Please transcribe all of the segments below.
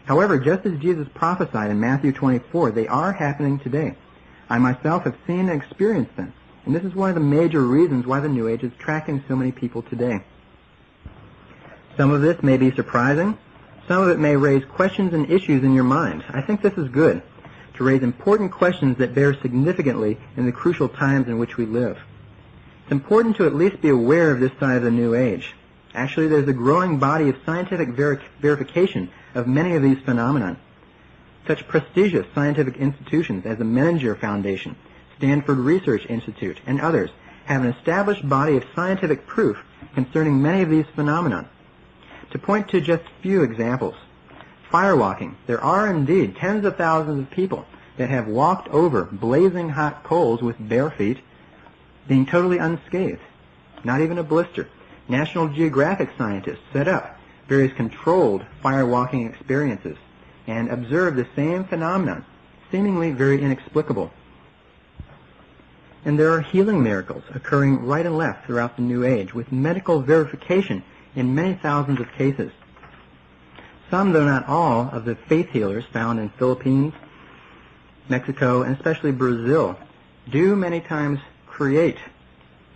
However, just as Jesus prophesied in Matthew 24, they are happening today. I myself have seen and experienced them, and this is one of the major reasons why the New Age is attracting so many people today. Some of this may be surprising. Some of it may raise questions and issues in your mind. I think this is good, to raise important questions that bear significantly in the crucial times in which we live. It's important to at least be aware of this side of the New Age. Actually, there's a growing body of scientific verification of many of these phenomena. Such prestigious scientific institutions as the Menninger Foundation, Stanford Research Institute, and others have an established body of scientific proof concerning many of these phenomena. To point to just a few examples, firewalking. There are indeed tens of thousands of people that have walked over blazing hot coals with bare feet, being totally unscathed, not even a blister. National Geographic scientists set up various controlled firewalking experiences and observed the same phenomenon, seemingly very inexplicable. And there are healing miracles occurring right and left throughout the New Age, with medical verification in many thousands of cases. Some, though not all, of the faith healers found in Philippines, Mexico, and especially Brazil do many times create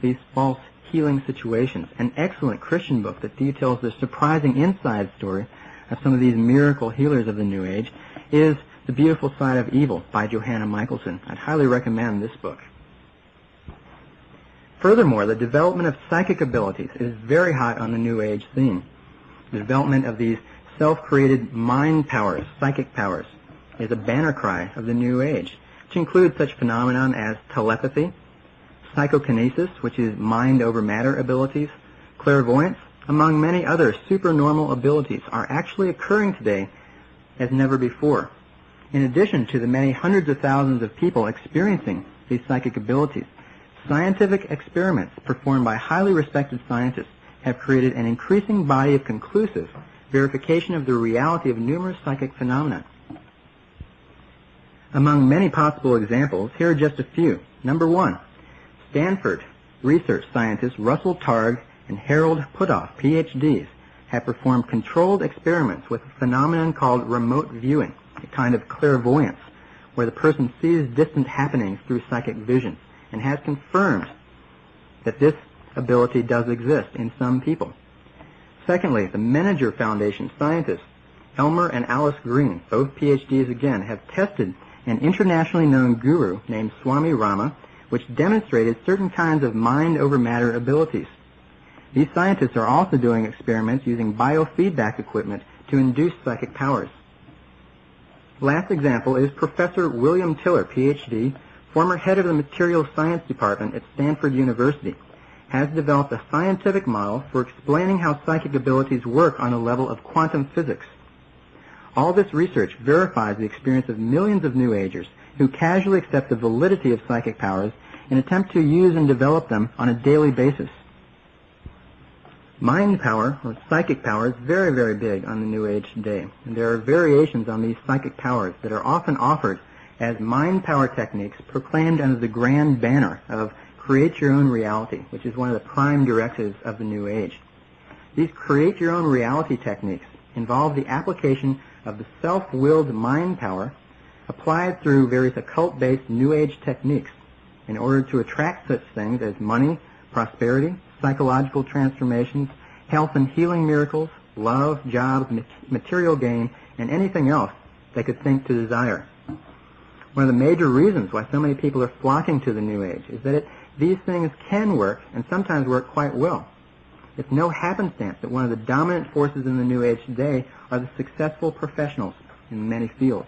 these false healing situations. An excellent Christian book that details the surprising inside story of some of these miracle healers of the New Age is The Beautiful Side of Evil by Johanna Michelson. I'd highly recommend this book. Furthermore, the development of psychic abilities is very hot on the New Age scene. The development of these self-created mind powers, psychic powers, is a banner cry of the New Age, which includes such phenomenon as telepathy, psychokinesis, which is mind over matter abilities, clairvoyance, among many other supernormal abilities, are actually occurring today as never before. In addition to the many hundreds of thousands of people experiencing these psychic abilities, scientific experiments performed by highly respected scientists have created an increasing body of conclusive verification of the reality of numerous psychic phenomena. Among many possible examples, here are just a few. Number one, Stanford research scientists Russell Targ and Harold Puthoff, PhDs, have performed controlled experiments with a phenomenon called remote viewing, a kind of clairvoyance, where the person sees distant happenings through psychic vision, and has confirmed that this ability does exist in some people. Secondly, the Menninger Foundation scientists Elmer and Alice Green, both PhDs again, have tested an internationally known guru named Swami Rama, which demonstrated certain kinds of mind over matter abilities. These scientists are also doing experiments using biofeedback equipment to induce psychic powers. Last example is Professor William Tiller, PhD, former head of the Material Science Department at Stanford University, has developed a scientific model for explaining how psychic abilities work on a level of quantum physics. All this research verifies the experience of millions of New Agers who casually accept the validity of psychic powers and attempt to use and develop them on a daily basis. Mind power, or psychic power, is very, very big on the New Age today. And there are variations on these psychic powers that are often offered as mind power techniques proclaimed under the grand banner of create your own reality, which is one of the prime directives of the New Age. These create your own reality techniques involve the application of the self-willed mind power applied through various occult-based New Age techniques in order to attract such things as money, prosperity, psychological transformations, health and healing miracles, love, jobs, material gain, and anything else they could think to desire. One of the major reasons why so many people are flocking to the New Age is that these things can work, and sometimes work quite well. It's no happenstance that one of the dominant forces in the New Age today are the successful professionals in many fields.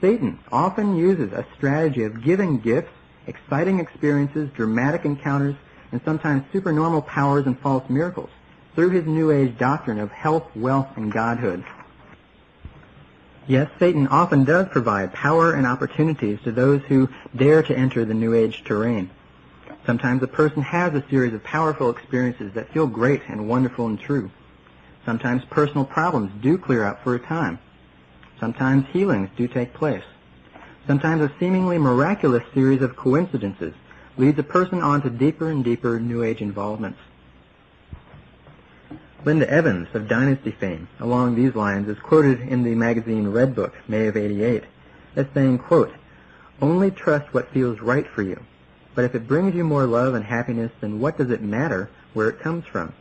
Satan often uses a strategy of giving gifts, exciting experiences, dramatic encounters, and sometimes supernormal powers and false miracles through his New Age doctrine of health, wealth, and godhood. Yes, Satan often does provide power and opportunities to those who dare to enter the New Age terrain. Sometimes a person has a series of powerful experiences that feel great and wonderful and true. Sometimes personal problems do clear up for a time. Sometimes healings do take place. Sometimes a seemingly miraculous series of coincidences leads a person on to deeper and deeper New Age involvements. Linda Evans of Dynasty fame, along these lines, is quoted in the magazine Red Book, May of '88, as saying, quote, "Only trust what feels right for you. But if it brings you more love and happiness, then what does it matter where it comes from?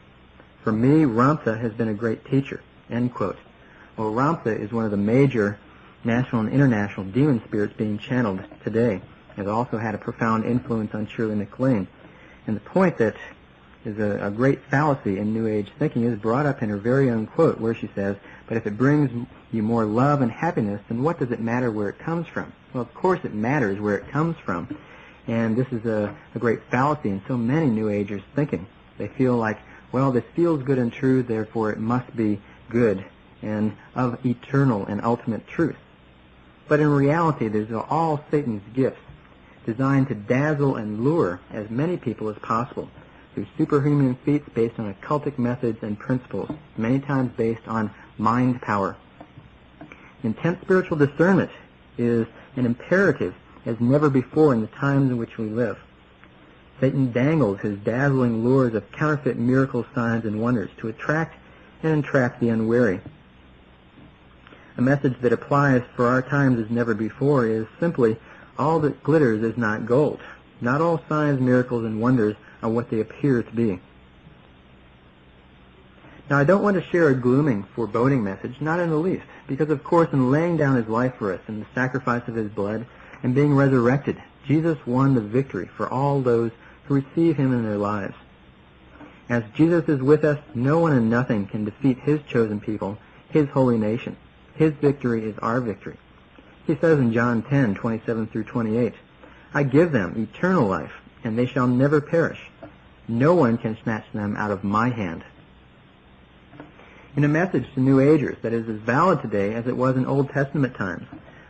For me, Ramtha has been a great teacher." End quote. Well, Ramtha is one of the major national and international demon spirits being channeled today. It has also had a profound influence on Shirley MacLaine. And the point that is a great fallacy in New Age thinking is brought up in her very own quote, where she says, "But if it brings you more love and happiness, then what does it matter where it comes from?" Well, of course it matters where it comes from. And this is a great fallacy in so many New Agers thinking. They feel like, well, this feels good and true, therefore it must be good and of eternal and ultimate truth. But in reality, these are all Satan's gifts, designed to dazzle and lure as many people as possible through superhuman feats based on occultic methods and principles, many times based on mind power. Intense spiritual discernment is an imperative as never before in the times in which we live. Satan dangles his dazzling lures of counterfeit miracle signs and wonders to attract and entrap the unwary. A message that applies for our times as never before is simply, all that glitters is not gold. Not all signs, miracles, and wonders are what they appear to be. Now, I don't want to share a glooming, foreboding message, not in the least, because of course in laying down his life for us and the sacrifice of his blood and being resurrected, Jesus won the victory for all those who receive him in their lives. As Jesus is with us, no one and nothing can defeat his chosen people, his holy nation. His victory is our victory. He says in John 10:27 through 28, "I give them eternal life, and they shall never perish. No one can snatch them out of my hand." In a message to New Agers that is as valid today as it was in Old Testament times,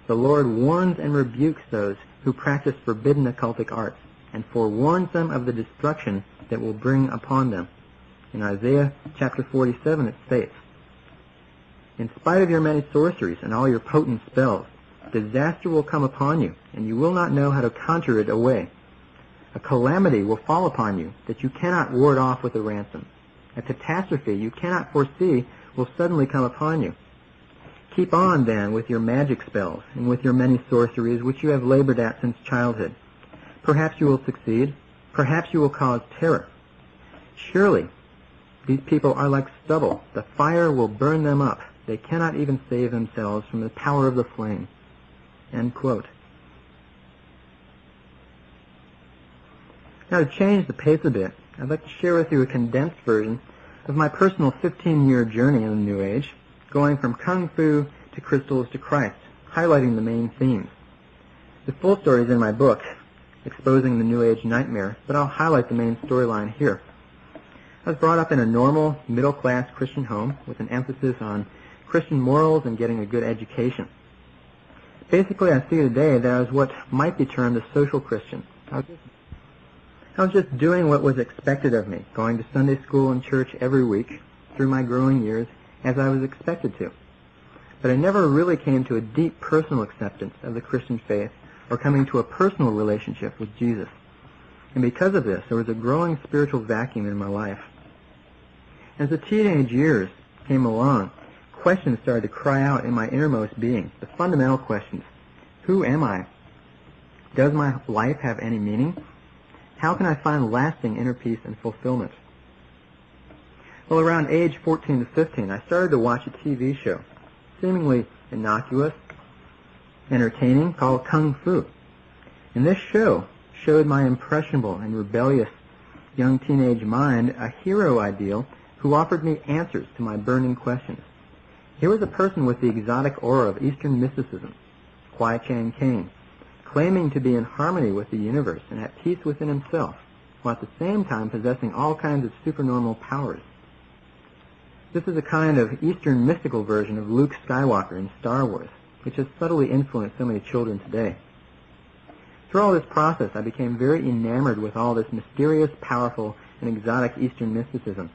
the Lord warns and rebukes those who practice forbidden occultic arts, and forewarns them of the destruction that will bring upon them. In Isaiah chapter 47 it states, "In spite of your many sorceries and all your potent spells, disaster will come upon you, and you will not know how to conjure it away. A calamity will fall upon you that you cannot ward off with a ransom. A catastrophe you cannot foresee will suddenly come upon you. Keep on, then, with your magic spells and with your many sorceries which you have labored at since childhood. Perhaps you will succeed. Perhaps you will cause terror. Surely, these people are like stubble. The fire will burn them up. They cannot even save themselves from the power of the flame." End quote. Now, to change the pace a bit, I'd like to share with you a condensed version of my personal 15-year journey in the New Age, going from Kung Fu to crystals to Christ, highlighting the main themes. The full story is in my book, Exposing the New Age Nightmare, but I'll highlight the main storyline here. I was brought up in a normal, middle-class Christian home with an emphasis on Christian morals and getting a good education. Basically, I see today that I was what might be termed a social Christian. I was just doing what was expected of me, going to Sunday school and church every week through my growing years as I was expected to. But I never really came to a deep personal acceptance of the Christian faith or coming to a personal relationship with Jesus. And because of this, there was a growing spiritual vacuum in my life. As the teenage years came along, questions started to cry out in my innermost being, the fundamental questions. Who am I? Does my life have any meaning? How can I find lasting inner peace and fulfillment? Well, around age 14 to 15, I started to watch a TV show, seemingly innocuous, entertaining, called Kung Fu. And this show showed my impressionable and rebellious young teenage mind a hero ideal who offered me answers to my burning questions. Here was a person with the exotic aura of Eastern mysticism, Kwai Chang Caine, claiming to be in harmony with the universe and at peace within himself, while at the same time possessing all kinds of supernormal powers. This is a kind of Eastern mystical version of Luke Skywalker in Star Wars, which has subtly influenced so many children today. Through all this process, I became very enamored with all this mysterious, powerful, and exotic Eastern mysticism.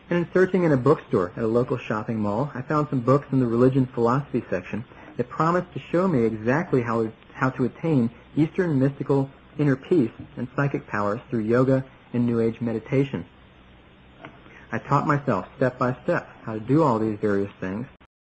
And in searching in a bookstore at a local shopping mall, I found some books in the religion philosophy section that promised to show me exactly how to attain Eastern mystical inner peace and psychic powers through yoga and New Age meditation. I taught myself step by step how to do all these various things,